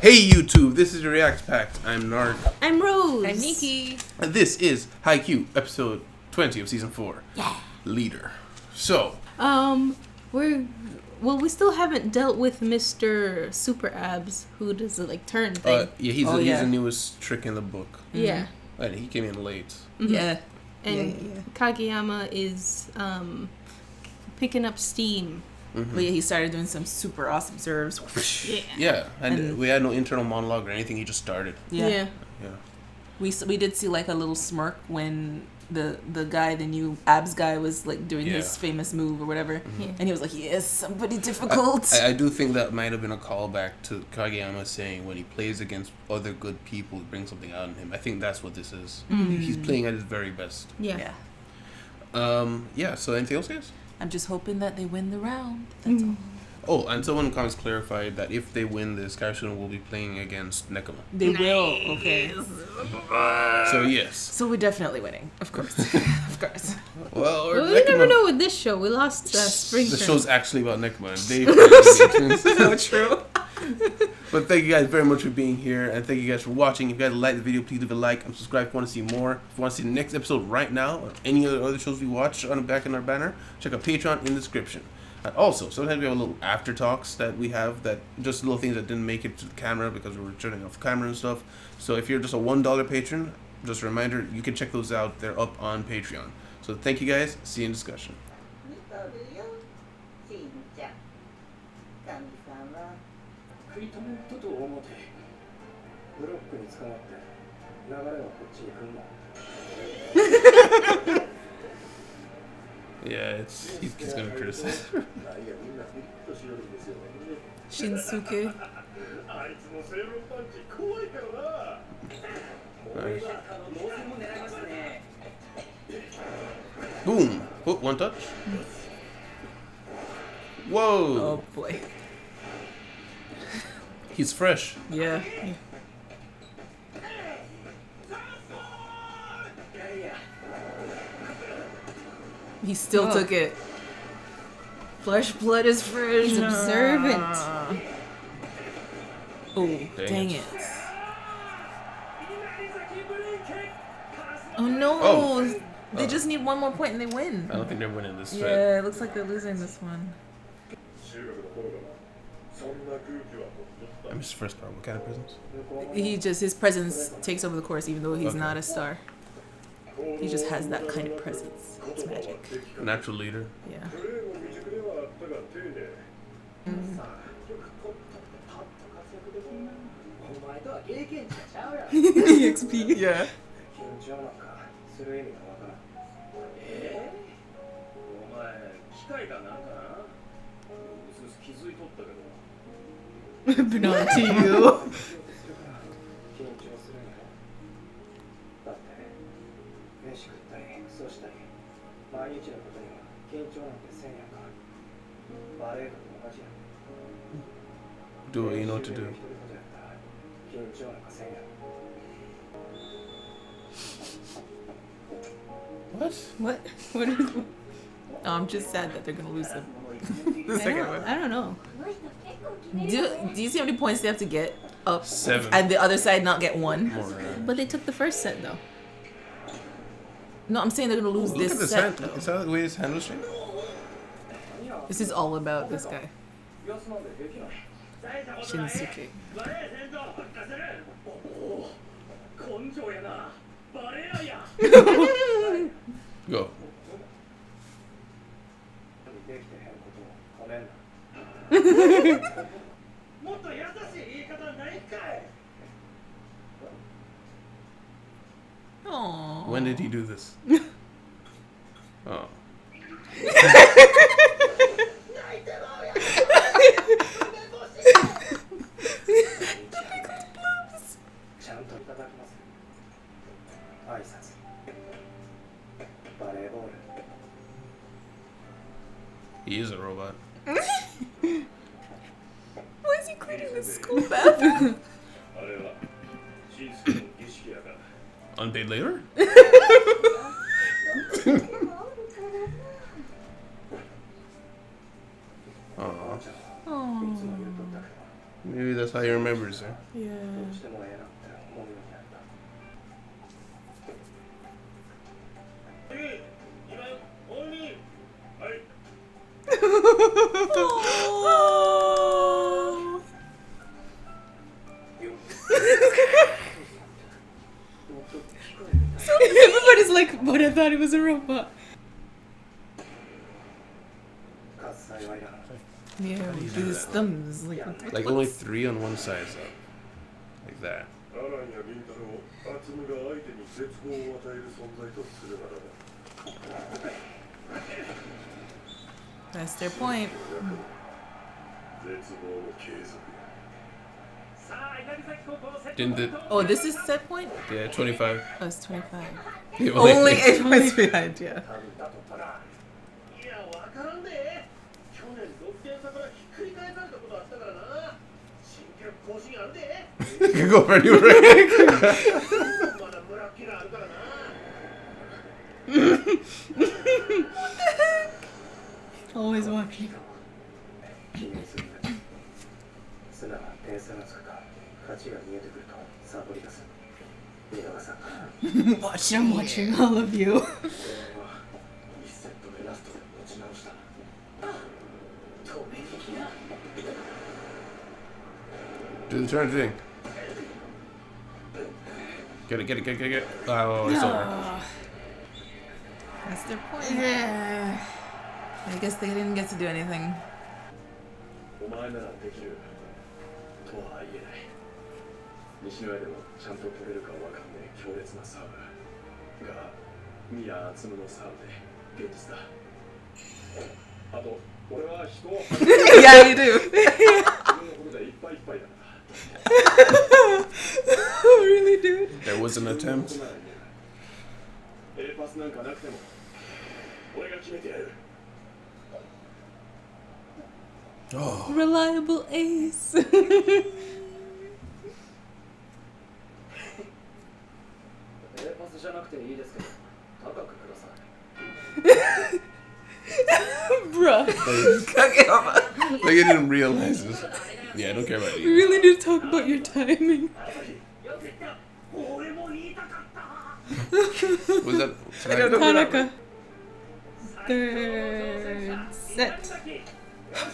Hey YouTube, this is your React Pact. I'm Nard. I'm Rose. I'm Nikki. And this is Haikyu, episode 20 of season 4. Yeah. Leader. So, we still haven't dealt with Mr. Super Abs, who does the turn thing. he's the newest trick in the book. Yeah. And he came in late. Mm-hmm. Yeah. And Kageyama is picking up steam. Mm-hmm. But yeah, he started doing some super awesome serves. Yeah, and we had no internal monologue or anything. He just started. Yeah. We did see a little smirk when the guy, the new abs guy, was doing his famous move or whatever, and he was like, "Yes, somebody difficult." I do think that might have been a callback to Kageyama saying when he plays against other good people, he brings something out in him. I think that's what this is. Mm-hmm. He's playing at his very best. Yeah. So anything else, guys? I'm just hoping that they win the round. That's all. Oh, and someone in the comments clarified that if they win this, Kaishun will be playing against Nekoma. They will. Okay. So yes. So we're definitely winning, of course. Of course. Well, we never know with this show. We lost Spring. The show's actually about Nekoma, and they So true. But thank you guys very much for being here, and thank you guys for watching. If you guys like the video, please leave a like and subscribe if you want to see more. If you want to see the next episode right now, or any other shows we watch on the back in our banner, check out Patreon in the description. And also, sometimes we have a little after talks that we have, that just little things that didn't make it to the camera because we were turning off the camera and stuff. So if you're just a $1 patron, just a reminder, you can check those out. They're up on Patreon. So thank you guys. See you in discussion. 食い止めんとと思てブロックに捕まって流れはこっちに来んな Yeah, he's gonna criticize. Shinsuke. Nice. Boom! Oh, one touch. Whoa! Oh boy. He's fresh. Yeah. He still took it. Flesh blood is fresh. He's observant. Oh, dang it. Oh no. Oh. They just need one more point and they win. I don't think they're winning this fight. Yeah, it looks like they're losing this one. I missed the first part. What kind of presence? His presence takes over the course even though he's not a star. He just has that kind of presence. It's magic. Natural leader. Yeah. EXP. Yeah. する意味がわからん。お前機械かなんかな。気づいとったけど。 But not to you. 緊張するんやろ。だって飯食ったりクソしたり毎日のことには緊張なんてせんやんか。バレエ部と同じやん。 Do what you know what to do. 緊張なんかせんやん。 What? What? What is? Oh, I'm just sad that they're gonna lose them. The second one. I don't know. Do you see how many points they have to get up? 7. And the other side not get 1? More than that. But they took the first set though. No, I'm saying they're gonna lose Look this at this set. hand. Though. Is that the way his hand was shaped? This is all about this guy. Shinsuke. Go. Aww. When did he do this? Oh. He is a robot. Why is he cleaning the school bathroom? Unpaid labor? Aww. Maybe that's how he remembers her. ど Yeah. うしてもええなって思うようになった。Oh. Everybody's like, but I thought he was a robot. 幸いだな。 Yeah, do you with do his that? thumbs. Like, Like only 3 on one side, though. Like that. アランやミンタロアツムが相手に絶望を与える存在とするならば that's their point. 絶望の継続 Didn't it? Oh, this is set point? Yeah, 25. Oh, it's 25. Yeah, Only 8 points behind, yeah. 多分だとったら。いやわからんで去年6点差からひっくり返されたことあったからな新記録更新あるで You can go for anywhere. まだ村っきらあるからな Always watching. 気にするな。素直な点差がつくか、勝ちが見えてくるとサボり出す。見逃さんか。 I'm watching all of you. 俺は1セット目ラストで持ち直した。透明的な。 Do the turn thing. Get it, get it, get it, get it. Oh, it's over. That's their point. Yeah. I guess they didn't get to do anything. お前ならできるとは言えない西の上でもちゃんと取れるかわかんねえ強烈なサーブがミヤ・アツムのサーブで現実だあと俺は人を Yeah, you do. 自分のことでいっぱいいっぱいだから Really, dude? There was an attempt. A パスなんかなくても俺が決めてやる Oh. Reliable ace. エパスじゃなくていいですけど、高くください。 Bruh. Like I didn't realize this. Yeah, I don't care about We you. really need to talk about your timing. Was that? I don't know. Tanaka. Third set.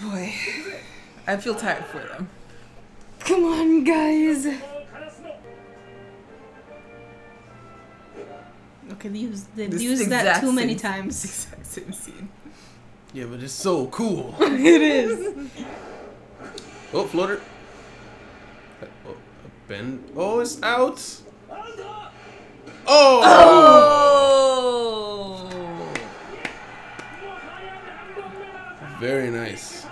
Boy, I feel tired for them. Come on, guys. Okay, they've This used that exact too many same- times. Exact same scene. Yeah, but it's so cool. It is. Oh, floater. Oh, a bend. Oh, it's out. Oh. Oh! Very nice.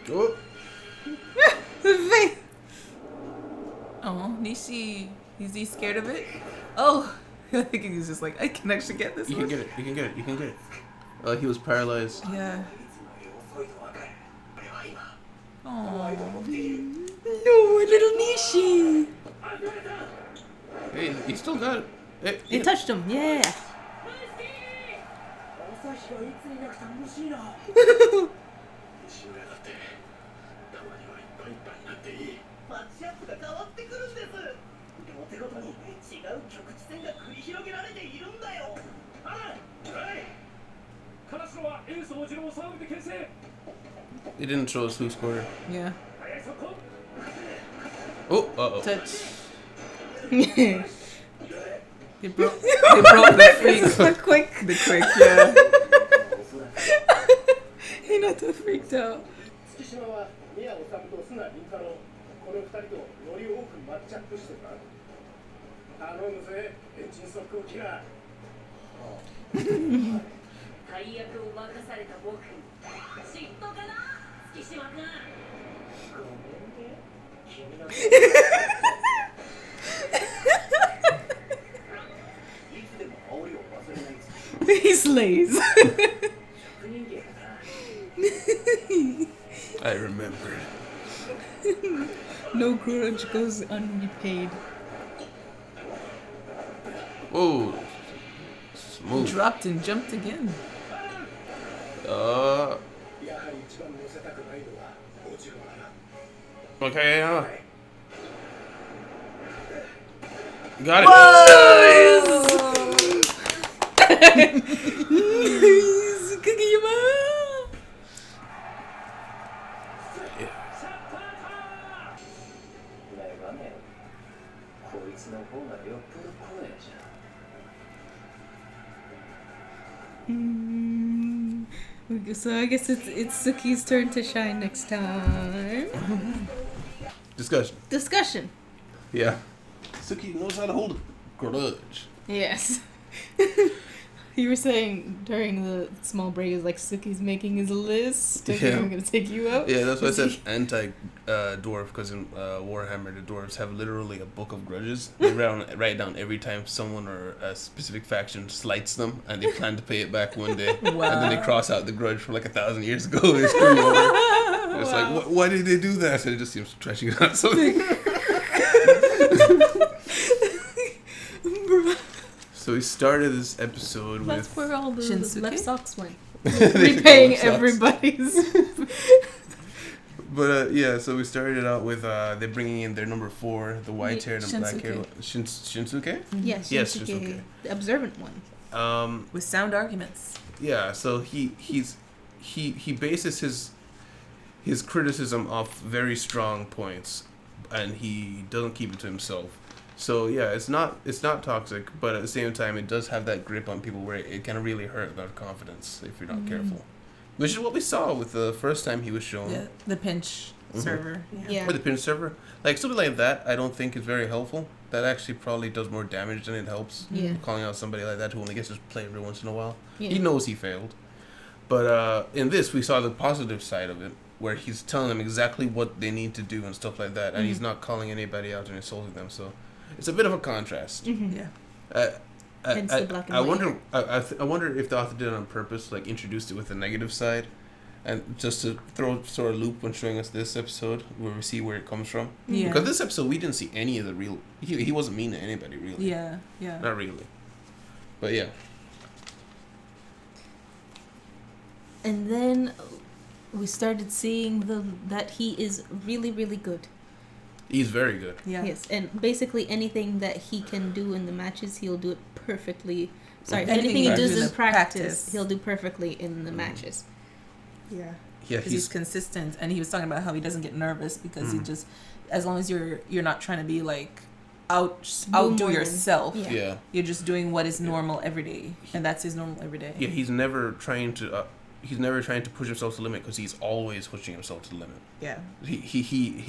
Oh. The face. Oh, Nishi, is he scared of it? Oh, I think he's just like, I can actually get this You one. can get it. You can get it. You can get it. Oh, he was paralyzed. Yeah. Oh. No, little Nishi. Hey, he still got it. Hey, It touched him. Yeah. 朝日はいつになく楽しいな。西の上だってたまにはいっぱいいっぱいになっていいマッチアップが変わってくるんです。両手ごとに違う局地戦が繰り広げられているんだよ。カラスロはエースもちろんサーブで牽制 It didn't show us who scored. Yeah. 速い速攻 Oh, uh oh. Touch. They broke the freak. So quick. The quick, yeah. He not too freaked out. 月島は宮治と砂凛太郎この二人とより多くマッチアップしてもらう頼むぜエンジン速攻キラー大役を任された僕嫉妬かな月島君ごめんね。君のいつでも煽りを忘れない月島。 He slays. 職人芸だな。 I remember. No grudge goes unrepaid. Oh. Move. Dropped and jumped again. やはり一番乗せたくないのは落ちるわな。 Okay, yeah. はい。 Got it. Kageyama! ねがね、こいつの方がよっぽど怖いじゃん。 So I guess it's Suki's turn to shine next time. Discussion. Yeah. Suki knows how to hold a grudge. Yes. You were saying during the small break, is like Suki's making his list. Okay, Yeah. I'm gonna take you out. Yeah, that's why I said anti-dwarf, because in Warhammer, the dwarves have literally a book of grudges. They write down every time someone or a specific faction slights them, and they plan to pay it back one day. Wow. And then they cross out the grudge from like 1,000 years ago. They screw you over. It's like, why did they do that? And it just seems trashing it out something. So we started this episode That's with... where all the Shinsuke? left socks went. They Repaying left socks. everybody's. But yeah, so we started out with they're bringing in their number 4, the white hair and the black hair. Shinsuke? Yes, Yes, Shinsuke, Shinsuke. the observant one. With sound arguments. Yeah, so he bases his criticism off very strong points, and he doesn't keep it to himself. So yeah, it's not toxic, but at the same time, it does have that grip on people where it can really hurt their confidence if you're not careful. Which is what we saw with the first time he was shown. The pinch server. Yeah. Or the pinch server. Like something like that, I don't think is very helpful. That actually probably does more damage than it helps. Yeah. Calling out somebody like that who only gets to play every once in a while. Yeah. He knows he failed. But in this, we saw the positive side of it, where he's telling them exactly what they need to do and stuff like that, and he's not calling anybody out and insulting them. So it's a bit of a contrast. Yeah. Hence the black and I white wonder. I wonder if the author did it on purpose, like introduced it with the negative side, and just to throw sort of loop when showing us this episode, where we see where it comes from. Yeah. Because this episode we didn't see any of the real. He wasn't mean to anybody really. Yeah. Yeah. Not really. But yeah. And then we started seeing that he is really, really good. He's very good. Yeah. Yes, and basically anything that he can do in the matches, he'll do it perfectly. Sorry, anything he does in practice, he'll do perfectly in the matches. Yeah. Yeah, Because he's consistent, and he was talking about how he doesn't get nervous because he just, as long as you're not trying to be like outdo yourself. Yeah. You're just doing what is normal every day, and that's his normal every day. Yeah, he's never trying to. He's never trying to push himself to the limit because he's always pushing himself to the limit. Yeah. He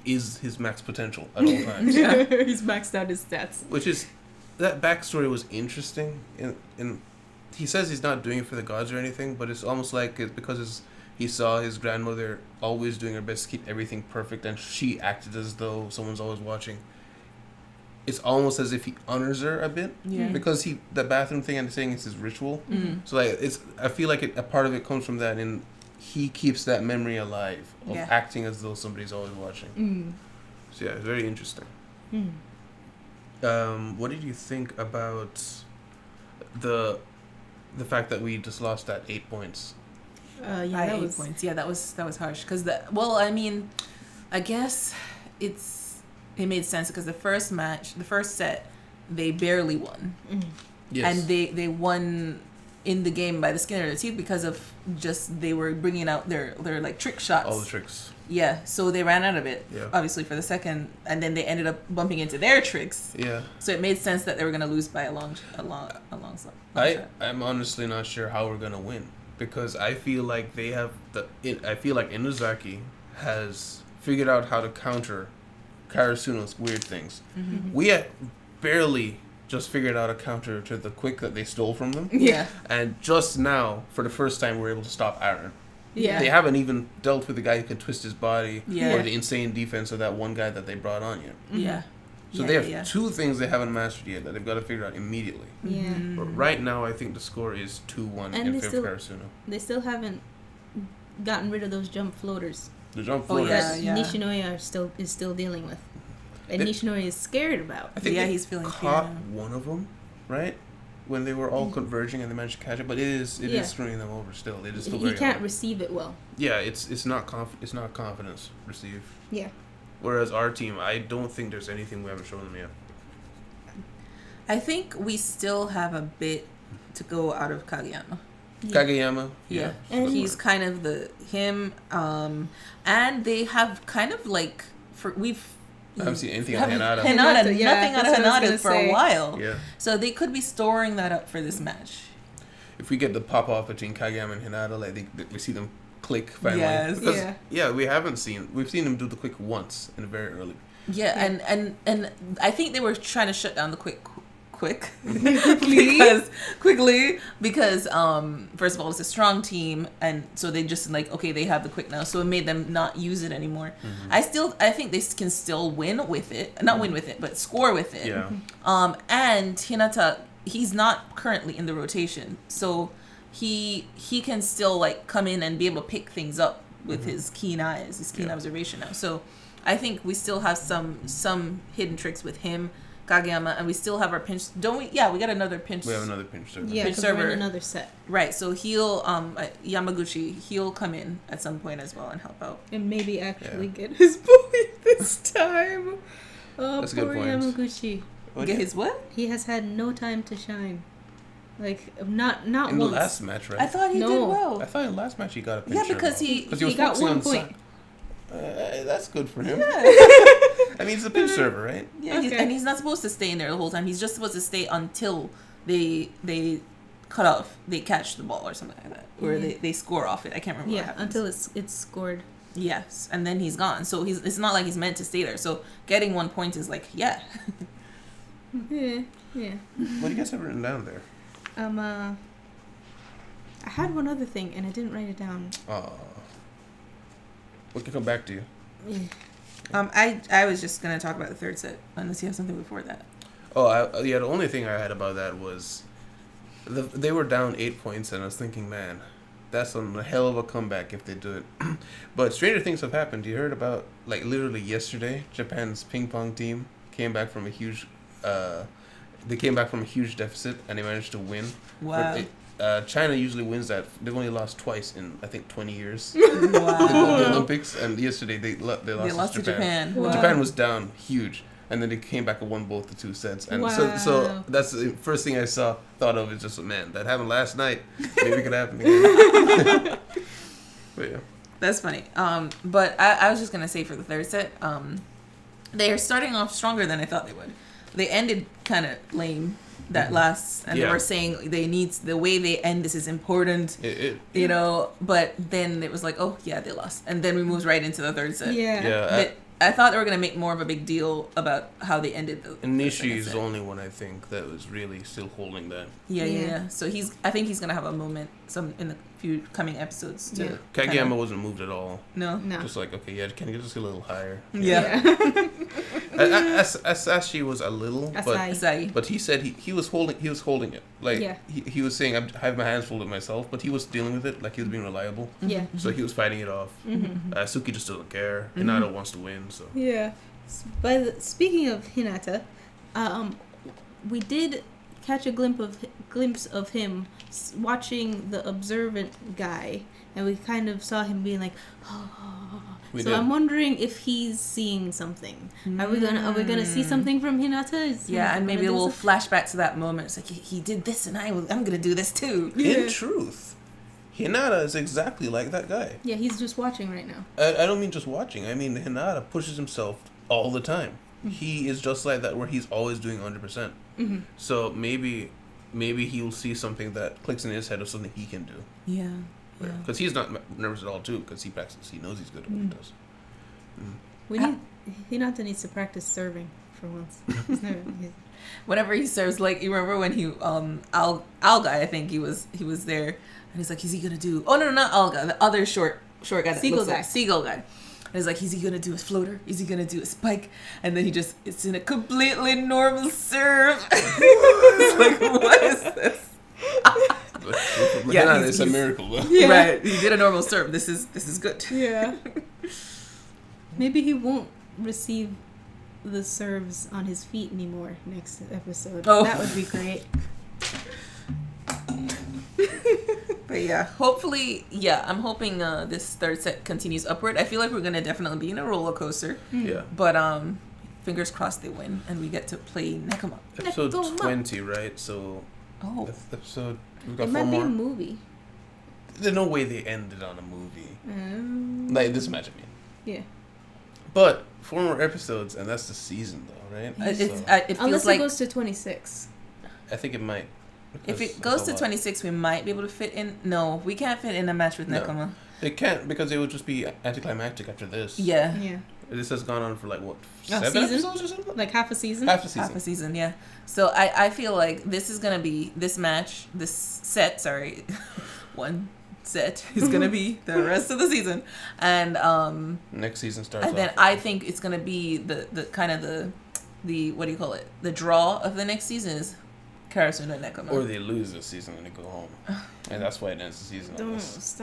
is his max potential at all times. He's maxed out his stats. Which is, that backstory was interesting. And he says he's not doing it for the gods or anything, but it's almost like it's because he saw his grandmother always doing her best to keep everything perfect, and she acted as though someone's always watching. It's almost as if he honors her a bit, because the bathroom thing I'm saying is his ritual. So like I feel like a part of it comes from that, and he keeps that memory alive of acting as though somebody's always watching. So yeah, it's very interesting. What did you think about the fact that we just lost that 8 points? Yeah, By that 8 was points. Yeah, that was harsh. Because I mean, I guess it made sense because the first set, they barely won. Yes. And they won in the game by the skin of their teeth because of just they were bringing out their like trick shots. All the tricks. Yeah, so they ran out of it, Yeah. obviously, for the second, and then they ended up bumping into their tricks. Yeah. So it made sense that they were going to lose by a long shot. I'm honestly not sure how we're gonna win, because I feel like I feel like Inuzaki has figured out how to counter Karasuno's weird things. We had barely just figured out a counter to the quick that they stole from them. Yeah. And just now, for the first time, we're able to stop Aaron. Yeah. They haven't even dealt with the guy who can twist his body, Yeah. or the insane defense of that one guy that they brought on yet. Yeah. So they have two things they haven't mastered yet that they've got to figure out immediately. Yeah. But right now, I think the score is 2-1 in favor of Karasuno. They still haven't gotten rid of those jump floaters. The jump Oh, floaters. yeah. That Nishinoya is still dealing with. And Nishinoya is scared about. I think Yeah, they he's feeling caught fear now. one of them, right? when they were all converging and they managed to catch it, but it is screwing them over still. They just still he can't receive it well. Yeah, it's not confidence receive. Yeah. Whereas our team, I don't think there's anything we haven't shown them yet. I think we still have a bit to go out of Kageyama. Kageyama, yeah. And he's kind of and they have kind of like I haven't seen anything on Hinata. Nothing on Hinata for a while. Yeah. So they could be storing that up for this match. If we get the pop off between Kageyama and Hinata, like we see them click finally. Yes. Because, we've seen them do the click once in very early. Yeah, and I think they were trying to shut down the quickly because first of all it's a strong team, and so they just like, okay, they have the quick now, so it made them not use it anymore. I think they can still win with it, not win with it, but score with it. And Hinata, he's not currently in the rotation, so he can still like come in and be able to pick things up with his keen eyes, his keen observation now. So I think we still have some hidden tricks with him, Kageyama, and we still have our pinch. Don't we? Yeah, we got another pinch. We have another pinch server. Yeah, because we're in another set. Right, so he'll Yamaguchi, he'll come in at some point as well and help out. And maybe actually get his point this time. Oh, that's poor a good point. Yamaguchi. Get his what? He has had no time to shine. Like not in once. the last match, right? I thought he did well. I thought in the last match he got a pinch. Yeah, because he got 1 point. That's good for him. Yeah. I mean, he's a pinch server, right? Yeah, and he's not supposed to stay in there the whole time. He's just supposed to stay until they cut off, they catch the ball or something like that, or they score off it. I can't remember. Yeah, until it's scored. Yes, and then he's gone. So it's not like he's meant to stay there. So getting 1 point is like, yeah. Yeah. What do you guys have written down there? I had one other thing and I didn't write it down. We can come back to you. Yeah. I was just gonna talk about the third set unless you have something before that. The only thing I had about that was they were down 8 points, and I was thinking, man, that's a hell of a comeback if they do it. But stranger things have happened. You heard about, like, literally yesterday, Japan's ping pong team came back from a huge deficit, and they managed to win. Wow. China usually wins that. They've only lost twice in, I think, 20 years. Wow. The Olympics, and yesterday they lost to Japan. Wow. Japan was down huge, and then they came back and won both the two sets. And so that's the first thing I thought of is just, man, that happened last night. Maybe it could happen again. But yeah. That's funny. But I was just gonna say for the third set, they are starting off stronger than I thought they would. They ended kind of lame that last, and they were saying the way they end this is important, you know. But then it was like, oh yeah, they lost, and then we moved right into the third set. I thought they were gonna make more of a big deal about how they ended the. And Nishi is the only one I think that was really still holding that. Yeah. So I think he's gonna have a moment in the few coming episodes too. Kageyama wasn't moved at all. No. Just like, okay, can you just get a little higher? Yeah. Asashi was a little, but he said he was holding it. Like he was saying, I have my hands full with myself, but he was dealing with it like he was being reliable. Yeah. So he was fighting it off. Suki just doesn't care. Hinata wants to win. So yeah. Speaking of Hinata, we did catch a glimpse of him watching the observant guy, and we kind of saw him being like, I'm wondering if he's seeing something. Are we gonna see something from Hinata? And maybe a little flashback to that moment. It's like he did this, and I'm gonna do this too. In truth, Hinata is exactly like that guy. Yeah, he's just watching right now. I don't mean just watching. I mean Hinata pushes himself all the time. He is just like that, where he's always doing 100%. So maybe he'll see something that clicks in his head of something he can do. Yeah. Because he's not nervous at all too. Because he practices. He knows he's good at what he does. Hinata needs to practice serving for once. Whenever he serves, like, you remember when he Al guy, I think he was there, and he's like, is he gonna do? Oh no, not Al guy, the other short guy, Seagull guy. And he's like, is he gonna do a floater? Is he gonna do a spike? And then it's in a completely normal serve. It's like, what is this? It's a miracle though. Yeah. Right, he did a normal serve. This is good. Yeah. Maybe he won't receive the serves on his feet anymore next episode. Oh. That would be great. But yeah, hopefully, I'm hoping this third set continues upward. I feel like we're gonna definitely be in a roller coaster. Yeah. But fingers crossed they win and we get to play Nekoma. Episode Nekoma. 20, right? So Oh, episode we've got It 4 might be a more. movie. There's no way they ended on a movie. Like this match, I mean. Yeah. But 4 more episodes, and that's the season, though, right? it So, feels Unless like it goes to 26. I think it might. if because it goes that's to a lot. 26, we might be able to fit in. No, we can't fit in a match with No. Nekoma. They can't because it would just be anticlimactic after this. Yeah, Yeah. This has gone on for like what, A 7 season? episodes or something? Like half a season? Half a season. half a season. Yeah. So I feel like this is gonna be this set. Sorry, one set is gonna be the rest of the season, and Next season starts. and then off. I think it's gonna be the kind of the what do you call it? The draw of the next season is Karasuna and Nekoma. Or they lose this season and they go home, and that's why it ends the season. on Don't this.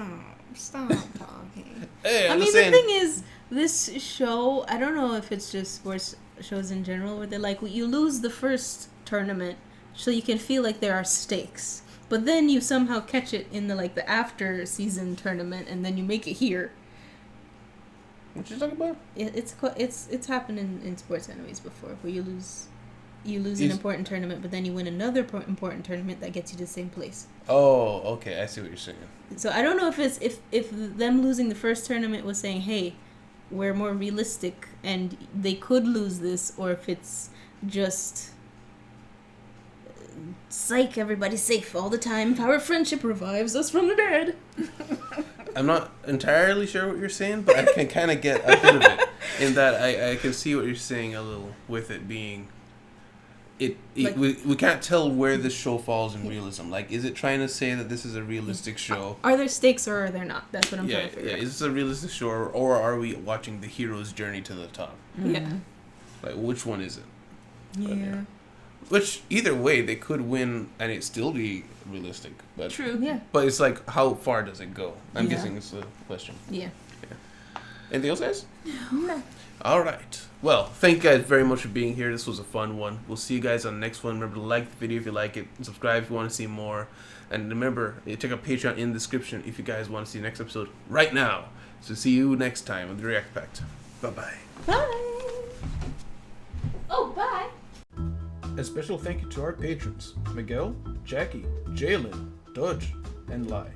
stop talking. Hey, I I'm mean, just the saying. thing is, this show, I don't know if it's just sports shows in general, where they're like, you lose the first tournament, so you can feel like there are stakes. But then you somehow catch it in the after season tournament, and then you make it here. What you talking about? It's happened in sports animes before, where you lose an Is- important tournament, but then you win another important tournament that gets you to the same place. Oh, okay. I see what you're saying. So I don't know if it's if them losing the first tournament was saying, hey, we're more realistic and they could lose this, or if it's just psych, everybody's safe all the time. Our friendship revives us from the dead. I'm not entirely sure what you're saying, but I can kind of get a bit of it in that I can see what you're saying a little with it being. We can't tell where this show falls in realism. Like, is it trying to say that this is a realistic show? Are there stakes or are there not? That's what I'm trying to figure Yeah. out. Is this a realistic show, or are we watching the hero's journey to the top? Yeah. Like, which one is it? But, Yeah. Which either way, they could win and it still be realistic. But True. Yeah. But it's like, how far does it go? I'm Yeah. guessing it's the question. Yeah. Anything else, guys? No. All right. Well, thank you guys very much for being here. This was a fun one. We'll see you guys on the next one. Remember to like the video if you like it, and subscribe if you want to see more. And remember, check out Patreon in the description if you guys want to see the next episode right now. So see you next time on the React Pact. Bye-bye. Bye. Oh, bye. A special thank you to our patrons, Miguel, Jackie, Jalen, Dodge, and Lai.